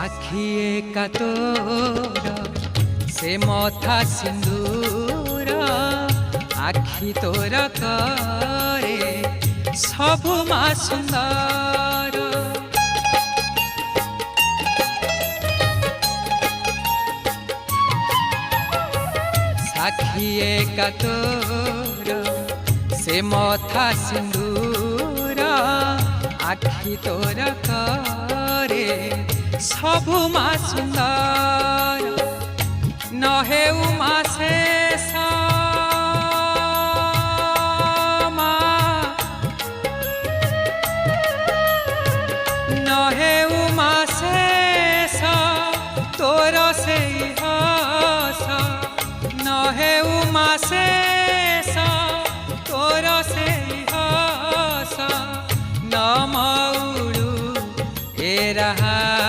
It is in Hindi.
आखि एका तोर से मथा सिंदूर आखि तोर करे सबु मा सुंदर साखी एका तोर से मथा सिंदूर आखि तोर करे सबु मा सुंदर नहे उमा शेष नहे उमा शेष तोर से हस नहे उमा शेष